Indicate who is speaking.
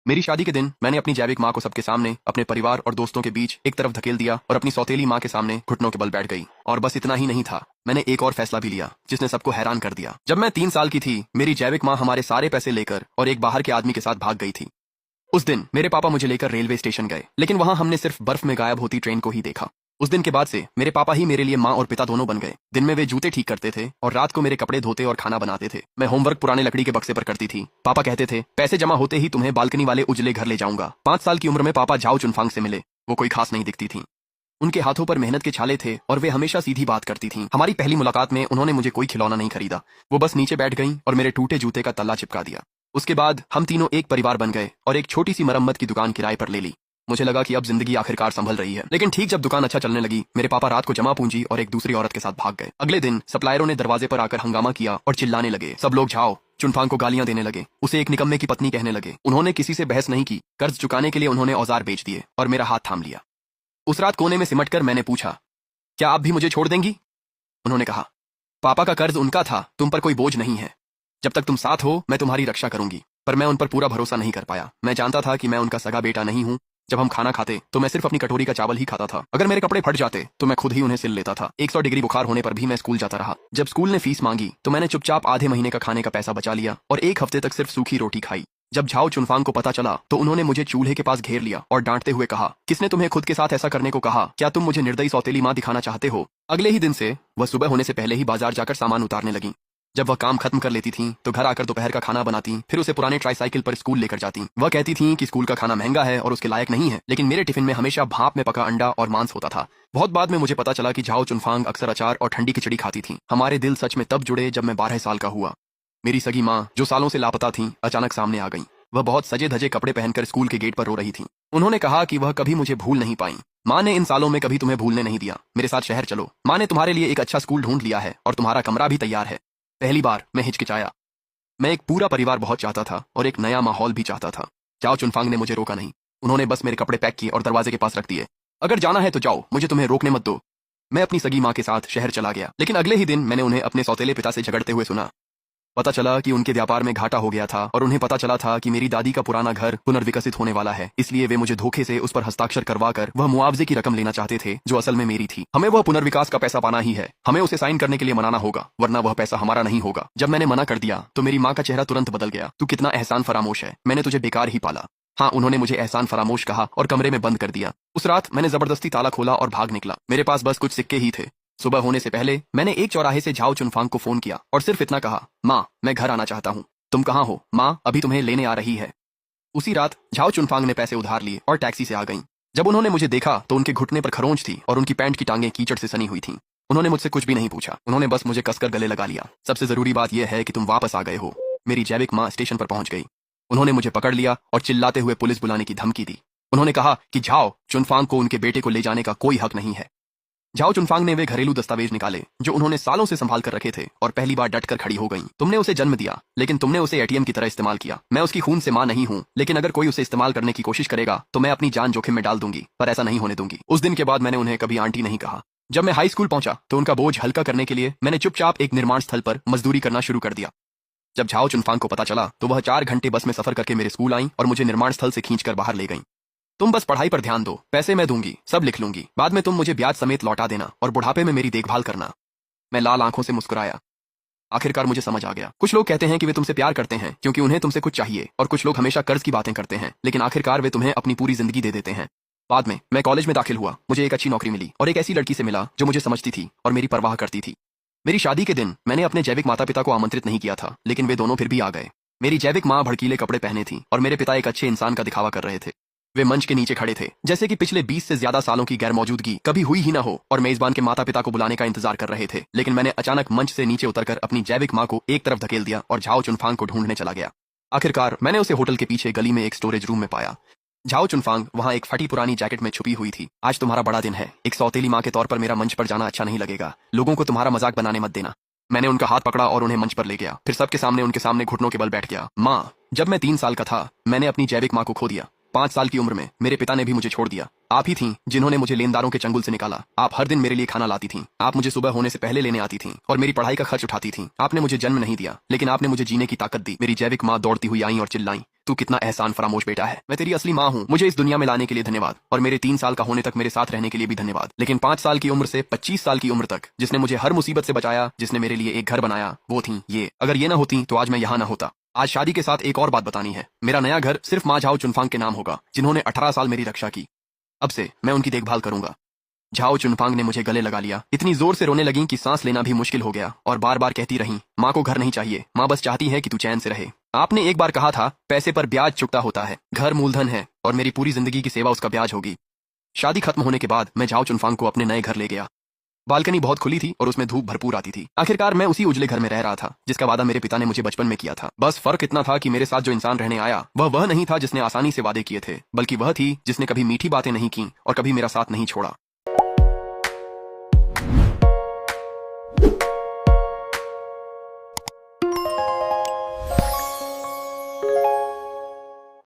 Speaker 1: मेरी शादी के दिन मैंने अपनी जैविक माँ को सबके सामने अपने परिवार और दोस्तों के बीच एक तरफ धकेल दिया और अपनी सौतेली माँ के सामने घुटनों के बल बैठ गई। और बस इतना ही नहीं था, मैंने एक और फैसला भी लिया जिसने सबको हैरान कर दिया। जब मैं 3 साल की थी, मेरी जैविक माँ हमारे सारे पैसे लेकर और एक बाहर के आदमी के साथ भाग गई थी। उस दिन मेरे पापा मुझे लेकर रेलवे स्टेशन गए, लेकिन वहां हमने सिर्फ बर्फ में गायब होती ट्रेन को ही देखा। उस दिन के बाद से मेरे पापा ही मेरे लिए माँ और पिता दोनों बन गए। दिन में वे जूते ठीक करते थे और रात को मेरे कपड़े धोते और खाना बनाते थे। मैं होमवर्क पुराने लकड़ी के बक्से पर करती थी। पापा कहते थे, पैसे जमा होते ही तुम्हें बालकनी वाले उजले घर ले जाऊंगा। 5 साल की उम्र में पापा झाओ चुनफांग से मिले। वो कोई खास नहीं दिखती थी। उनके हाथों पर मेहनत के छाले थे और वे हमेशा सीधी बात करती थीं। हमारी पहली मुलाकात में उन्होंने मुझे कोई खिलौना नहीं खरीदा। वो बस नीचे बैठ गईं और मेरे टूटे जूते का तल्ला चिपका दिया। उसके बाद हम तीनों एक परिवार बन गए और एक छोटी सी मरम्मत की दुकान किराए पर ले ली। मुझे लगा कि अब जिंदगी आखिरकार संभल रही है। लेकिन ठीक जब दुकान अच्छा चलने लगी, मेरे पापा रात को जमा पूंजी और एक दूसरी औरत के साथ भाग गए। अगले दिन सप्लायरों ने दरवाजे पर आकर हंगामा किया और चिल्लाने लगे। सब लोग झाओ चुनफांग को गालियां देने लगे, उसे एक निकम्मे की पत्नी कहने लगे। उन्होंने किसी से बहस नहीं की। कर्ज चुकाने के लिए उन्होंने औजार बेच दिए और मेरा हाथ थाम लिया। उस रात कोने में सिमटकर मैंने पूछा, क्या आप भी मुझे छोड़ देंगी? उन्होंने कहा, पापा का कर्ज उनका था, तुम पर कोई बोझ नहीं है। जब तक तुम साथ हो मैं तुम्हारी रक्षा करूंगी। पर मैं उन पर पूरा भरोसा नहीं कर पाया। मैं जानता था कि मैं उनका सगा बेटा नहीं हूं। जब हम खाना खाते तो मैं सिर्फ अपनी कटोरी का चावल ही खाता था। अगर मेरे कपड़े फट जाते तो मैं खुद ही उन्हें सिल लेता था। 100 डिग्री बुखार होने पर भी मैं स्कूल जाता रहा। जब स्कूल ने फीस मांगी तो मैंने चुपचाप आधे महीने का खाने का पैसा बचा लिया और एक हफ्ते तक सिर्फ सूखी रोटी खाई। जब झाओ चुनफांग को पता चला तो उन्होंने मुझे चूल्हे के पास घेर लिया और डांटते हुए कहा, किसने तुम्हें खुद के साथ ऐसा करने को कहा? क्या तुम मुझे निर्दयी सौतेली माँ दिखाना चाहते हो? अगले ही दिन से वह सुबह होने से पहले ही बाजार जाकर सामान उतारने लगी। जब वह काम खत्म कर लेती थीं तो घर आकर दोपहर का खाना बनाती, फिर उसे पुराने ट्राईसाइकिल पर स्कूल लेकर जाती। वह कहती थीं कि स्कूल का खाना महंगा है और उसके लायक नहीं है, लेकिन मेरे टिफिन में हमेशा भाप में पका अंडा और मांस होता था। बहुत बाद में मुझे पता चला कि झाओ चुनफांग अक्सर अचार और ठंडी खिचड़ी खाती थीं। हमारे दिल सच में तब जुड़े जब मैं 12 साल का हुआ। मेरी सगी माँ, जो सालों से लापता थीं, अचानक सामने आ गईं। वह बहुत सजे धजे कपड़े पहनकर स्कूल के गेट पर रो रही थीं। उन्होंने कहा कि वह कभी मुझे भूल नहीं पाई। माँ ने इन सालों में कभी तुम्हें भूलने नहीं दिया। मेरे साथ शहर चलो, माँ ने तुम्हारे लिए एक अच्छा स्कूल ढूंढ लिया है और तुम्हारा कमरा भी तैयार है। पहली बार मैं हिचकिचाया। मैं एक पूरा परिवार बहुत चाहता था और एक नया माहौल भी चाहता था। झाओ चुनफांग ने मुझे रोका नहीं। उन्होंने बस मेरे कपड़े पैक किए और दरवाजे के पास रख दिए। अगर जाना है तो जाओ, मुझे तुम्हें रोकने मत दो। मैं अपनी सगी माँ के साथ शहर चला गया, लेकिन अगले ही दिन मैंने उन्हें अपने सौतेले पिता से झगड़ते हुए सुना। पता चला कि उनके व्यापार में घाटा हो गया था और उन्हें पता चला था कि मेरी दादी का पुराना घर पुनर्विकसित होने वाला है। इसलिए वे मुझे धोखे से उस पर हस्ताक्षर करवाकर वह मुआवजे की रकम लेना चाहते थे जो असल में मेरी थी। हमें वह पुनर्विकास का पैसा पाना ही है। हमें उसे साइन करने के लिए मनाना होगा, वरना वह पैसा हमारा नहीं होगा। जब मैंने मना कर दिया तो मेरी माँ का चेहरा तुरंत बदल गया। तू कितना एहसान फरामोश है, मैंने तुझे बेकार ही पाला। हाँ, उन्होंने मुझे एहसान फरामोश कहा और कमरे में बंद कर दिया। उस रात मैंने जबरदस्ती ताला खोला और भाग निकला। मेरे पास बस कुछ सिक्के ही थे। सुबह होने से पहले मैंने एक चौराहे से झाओ चुनफांग को फोन किया और सिर्फ इतना कहा, माँ मैं घर आना चाहता हूँ। तुम कहाँ हो? माँ अभी तुम्हें लेने आ रही है। उसी रात झाओ चुनफांग ने पैसे उधार लिए और टैक्सी से आ गईं। जब उन्होंने मुझे देखा तो उनके घुटने पर खरोंच थी और उनकी पैंट की टांगें कीचड़ से सनी हुई थीं। उन्होंने मुझसे कुछ भी नहीं पूछा। उन्होंने बस मुझे कसकर गले लगा लिया। सबसे जरूरी बात यह है कि तुम वापस आ गए हो। मेरी जैविक माँ स्टेशन पर पहुंच गई। उन्होंने मुझे पकड़ लिया और चिल्लाते हुए पुलिस बुलाने की धमकी दी। उन्होंने कहा कि झाओ चुनफांग को उनके बेटे को ले जाने का कोई हक नहीं है। झाओ चुनफांग ने वे घरेलू दस्तावेज निकाले जो उन्होंने सालों से संभाल कर रखे थे और पहली बार डटकर खड़ी हो गईं। तुमने उसे जन्म दिया, लेकिन तुमने उसे एटीएम की तरह इस्तेमाल किया। मैं उसकी खून से मां नहीं हूं, लेकिन अगर कोई उसे इस्तेमाल करने की कोशिश करेगा तो मैं अपनी जान जोखिम में डाल दूंगी, पर ऐसा नहीं होने दूंगी। उस दिन के बाद मैंने उन्हें कभी आंटी नहीं कहा। जब मैं हाई स्कूल पहुंचा तो उनका बोझ हल्का करने के लिए मैंने चुपचाप एक निर्माण स्थल पर मजदूरी करना शुरू कर दिया। जब झाओ चुनफांग को पता चला तो वह 4 घंटे बस में सफर करके मेरे स्कूल आई और मुझे निर्माण स्थल से खींचकर बाहर ले गई। तुम बस पढ़ाई पर ध्यान दो, पैसे मैं दूंगी, सब लिख लूंगी। बाद में तुम मुझे ब्याज समेत लौटा देना और बुढ़ापे में मेरी देखभाल करना। मैं लाल आंखों से मुस्कुराया। आखिरकार मुझे समझ आ गया। कुछ लोग कहते हैं कि वे तुमसे प्यार करते हैं क्योंकि उन्हें तुमसे कुछ चाहिए, और कुछ लोग हमेशा कर्ज की बातें करते हैं, लेकिन आखिरकार वे तुम्हें अपनी पूरी जिंदगी दे देते हैं। बाद में मैं कॉलेज में दाखिल हुआ। मुझे एक अच्छी नौकरी मिली और एक ऐसी लड़की से मिला जो मुझे समझती थी और मेरी परवाह करती थी। मेरी शादी के दिन मैंने अपने जैविक माता पिता को आमंत्रित नहीं किया था, लेकिन वे दोनों फिर भी आ गए। मेरी जैविक माँ भड़कीले कपड़े पहने थी और मेरे पिता एक अच्छे इंसान का दिखावा कर रहे थे। वे मंच के नीचे खड़े थे जैसे कि पिछले 20 से ज्यादा सालों की गैर मौजूदगी कभी हुई ही ना हो, और मेजबान के माता पिता को बुलाने का इंतजार कर रहे थे। लेकिन मैंने अचानक मंच से नीचे उतरकर अपनी जैविक माँ को एक तरफ धकेल दिया और झाओ चुनफांग को ढूंढने चला गया। आखिरकार मैंने उसे होटल के पीछे गली में एक स्टोरेज रूम में पाया। झाओ चुनफांग वहां एक फटी पुरानी जैकेट में छुपी हुई थी। आज तुम्हारा बड़ा दिन है। एक सौतेली माँ के तौर पर मेरा मंच पर जाना अच्छा नहीं लगेगा। लोगों को तुम्हारा मजाक बनाने मत देना। मैंने उनका हाथ पकड़ा और उन्हें मंच पर ले गया। फिर सबके सामने उनके सामने घुटनों के बल बैठ गया। माँ, जब मैं 3 साल का था मैंने अपनी जैविक माँ को खो दिया। 5 साल की उम्र में मेरे पिता ने भी मुझे छोड़ दिया। आप ही थीं जिन्होंने मुझे लेनदारों के चंगुल से निकाला। आप हर दिन मेरे लिए खाना लाती थीं। आप मुझे सुबह होने से पहले लेने आती थीं और मेरी पढ़ाई का खर्च उठाती थीं। आपने मुझे जन्म नहीं दिया, लेकिन आपने मुझे जीने की ताकत दी। मेरी जैविक माँ दौड़ती हुई आई और चिल्लाई, तू कितना एहसान फरामोश बेटा है। मैं तेरी असली माँ हूँ। मुझे इस दुनिया में लाने के लिए धन्यवाद और मेरे 3 साल का होने तक मेरे साथ रहने के लिए भी धन्यवाद। लेकिन 5 साल की उम्र से 25 साल की उम्र तक जिसने मुझे हर मुसीबत से बचाया, जिसने मेरे लिए एक घर बनाया, वो थी ये। अगर ये ना होती तो आज मैं यहाँ ना होता। आज शादी के साथ एक और बात बतानी है। मेरा नया घर सिर्फ माँ झाओ चुनफांग के नाम होगा, जिन्होंने 18 साल मेरी रक्षा की। अब से मैं उनकी देखभाल करूंगा। झाओ चुनफांग ने मुझे गले लगा लिया। इतनी जोर से रोने लगी कि सांस लेना भी मुश्किल हो गया और बार बार कहती रही, माँ को घर नहीं चाहिए, माँ बस चाहती है कि तू चैन से रहे। आपने एक बार कहा था, पैसे पर ब्याज चुकता होता है, घर मूलधन है और मेरी पूरी जिंदगी की सेवा उसका ब्याज होगी। शादी खत्म होने के बाद मैं झाओ चुनफांग को अपने नए घर ले गया। बालकनी बहुत खुली थी और उसमें धूप भरपूर आती थी। आखिरकार मैं उसी उजले घर में रह रहा था जिसका वादा मेरे पिता ने मुझे बचपन में किया था। बस फर्क इतना था कि मेरे साथ जो इंसान रहने आया वह नहीं था जिसने आसानी से वादे किए थे, बल्कि वह थी जिसने कभी मीठी बातें नहीं की और कभी मेरा साथ नहीं छोड़ा।